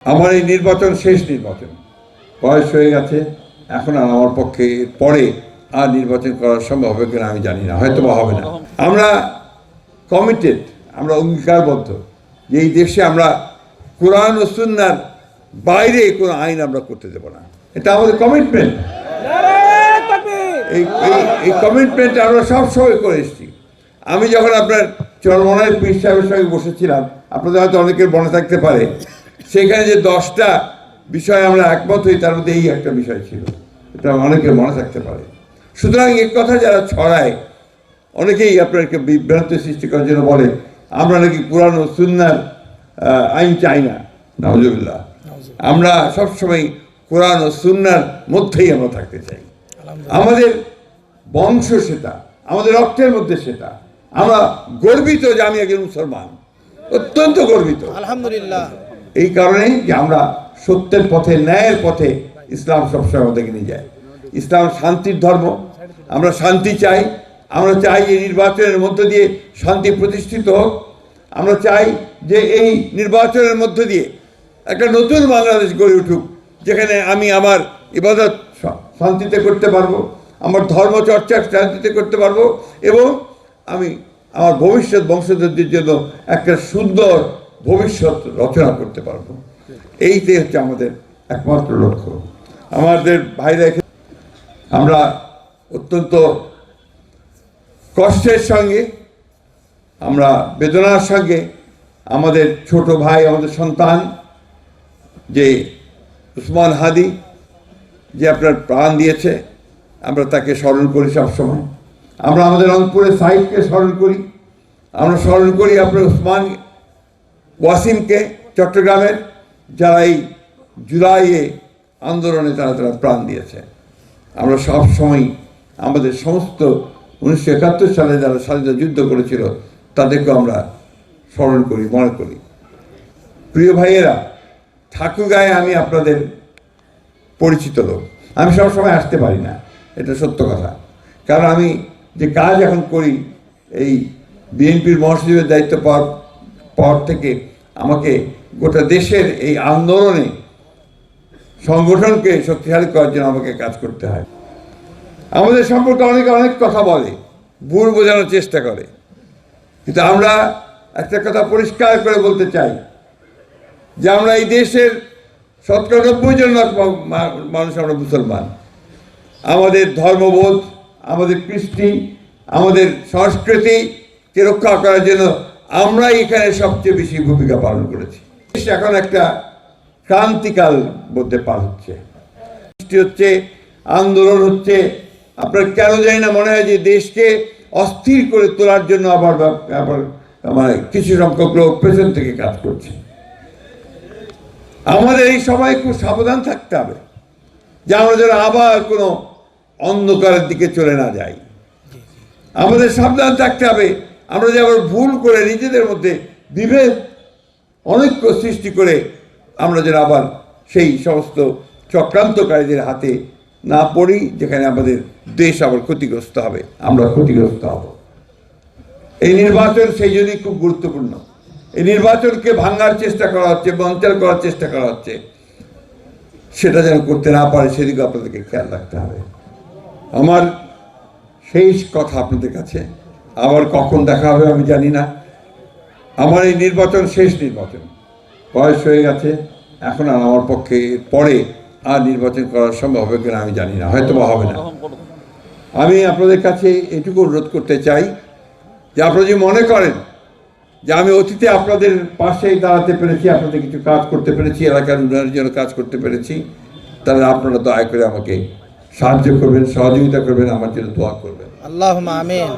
আমার এই নির্বাচন শেষ নির্বাচন, বয়স হয়ে গেছে, এখন আর আমার পক্ষে পরে আর নির্বাচন করা সম্ভব হবে কিনা আমি জানি না, হয়তো বা হবে না। আমরা কমিটেড, আমরা অঙ্গীকারবদ্ধ যে এই দেশে আমরা কোরআন ও সুন্নাহর বাইরে কোনো আইন আমরা করতে দেব না। এটা আমাদের কমিটমেন্ট। এই কমিটমেন্ট আমরা সবসময় করে এসেছি। আমি যখন আপনার চরমনায় পীর সাহেবের সঙ্গে বসেছিলাম, আপনাদের হয়তো অনেকের মনে থাকতে পারে, সেখানে যে 10টা বিষয় আমরা একমত হই, তার মধ্যে এই একটা বিষয় ছিল, এটা অনেকের মনে থাকতে পারে। সুতরাং এই কথা যারা ছড়ায়, অনেকেই আপনাকে বিভ্রান্ত সৃষ্টি করার জন্য বলে আমরা নাকি কোরআন ও সুন্নাহর আইন চাই না। নাউজুবিল্লাহ। আমরা সবসময় কোরআন ও সুন্নাহর মধ্যেই আমরা থাকতে চাই। আমাদের বংশ সেটা, আমাদের রক্তের মধ্যে সেটা। আমরা গর্বিত যে আমি একজন মুসলমান, অত্যন্ত গর্বিত আলহামদুলিল্লাহ। এই কারণেই যে আমরা সত্যের পথে, ন্যায়ের পথে ইসলাম সবসময় আমাদেরকে নিয়ে যায়। ইসলাম শান্তির ধর্ম, আমরা শান্তি চাই। আমরা চাই এই নির্বাচনের মধ্য দিয়ে শান্তি প্রতিষ্ঠিত হোক। আমরা চাই যে এই নির্বাচনের মধ্য দিয়ে একটা নতুন বাংলাদেশ গড়ে উঠুক, যেখানে আমি আমার ইবাদত শান্তিতে করতে পারবো, আমার ধর্মচর্চা শান্তিতে করতে পারবো, এবং আমি আমার ভবিষ্যৎ বংশধরদের জন্য একটা সুন্দর ভবিষ্যৎ রচনা করতে পারবো। এইটাই হচ্ছে আমাদের একমাত্র লক্ষ্য। আমাদের ভাইরা, আমরা অত্যন্ত কষ্টের সঙ্গে, আমরা বেদনার সঙ্গে আমাদের ছোট ভাই, আমাদের সন্তান যে উসমান হাদি, যে আপনার প্রাণ দিয়েছে, আমরা তাকে স্মরণ করি সবসময়। আমরা আমাদের রংপুরের সাইদকে স্মরণ করি, আমরা স্মরণ করি আপনার উসমান ওয়াসিমকে, চট্টগ্রামের, যারা এই জুলাইয়ে আন্দোলনে তারা প্রাণ দিয়েছে। আমরা সবসময় আমাদের সমস্ত 1971 সালে যারা স্বাধীনতা যুদ্ধ করেছিল তাদেরকে আমরা স্মরণ করি, মনে করি। প্রিয় ভাইয়েরা, ঠাকুরগাঁয়ে আমি আপনাদের পরিচিত লোক। আমি সবসময় আসতে পারি না, এটা সত্য কথা। কারণ আমি যে কাজ এখন করি, এই বিএনপির মহাসচিবের দায়িত্ব পাওয়ার পর থেকে আমাকে গোটা দেশের এই আন্দোলনে সংগঠনকে শক্তিশালী করার জন্য আমাকে কাজ করতে হয়। আমাদের সম্পর্কে অনেকে অনেক কথা বলে, ভুল বোঝানোর চেষ্টা করে, কিন্তু আমরা একটা কথা পরিষ্কার করে বলতে চাই যে আমরা এই দেশের 90% মানুষ আমরা মুসলমান। আমাদের ধর্মবোধ, আমাদের কৃষ্টি, আমাদের সংস্কৃতিকে রক্ষা করার জন্য আমরাই এখানে সবচেয়ে বেশি ভূমিকা পালন করেছি। এখন একটা ক্রান্তিকাল মধ্যে পার হচ্ছে, হচ্ছে আন্দোলন হচ্ছে। আপনার কেন জানি না মনে হয় যে দেশকে অস্থির করে তোলার জন্য আবার মানে কিছু সংখ্যক লোক পেছন থেকে কাজ করছে। আমাদের এই সময় খুব সাবধান থাকতে হবে যে আমরা যেন আবার কোনো অন্ধকারের দিকে চলে না যাই। আমাদের সাবধান থাকতে হবে আমরা যে আবার ভুল করে নিজেদের মধ্যে বিভেদ, অনৈক্য সৃষ্টি করে আমরা যেন আবার সেই সমস্ত চক্রান্তকারীদের হাতে না পড়ি, যেখানে আমাদের দেশ আবার ক্ষতিগ্রস্ত হবে, আমরা ক্ষতিগ্রস্ত হব। এই নির্বাচন সেই জন্যই খুব গুরুত্বপূর্ণ। এই নির্বাচনকে ভাঙার চেষ্টা করা হচ্ছে, বঞ্চনা করার চেষ্টা করা হচ্ছে, সেটা যেন করতে না পারে সেদিকে আপনাদেরকে খেয়াল রাখতে হবে। আমার শেষ কথা আপনাদের কাছে, আবার কখন দেখা হবে আমি জানি না। আমার এই নির্বাচন শেষ নির্বাচন, বয়স হয়ে গেছে, এখন আর আমার পক্ষে পরে আর নির্বাচন করা সম্ভব হবে কিনা আমি জানি না, হয়তো বা হবে না। আমি আপনাদের কাছে এটুকু অনুরোধ করতে চাই যে আপনারা যদি মনে করেন যে আমি অতীতে আপনাদের পাশেই দাঁড়াতে পেরেছি, আপনাদের কিছু কাজ করতে পেরেছি, এলাকার উন্নয়নের জন্য কাজ করতে পেরেছি, তাহলে আপনারা দয়া করে আমাকে সাহায্য করবেন, সহযোগিতা করবেন, আমার জন্য দোয়া করবেন। আল্লাহুম্মা আমিন।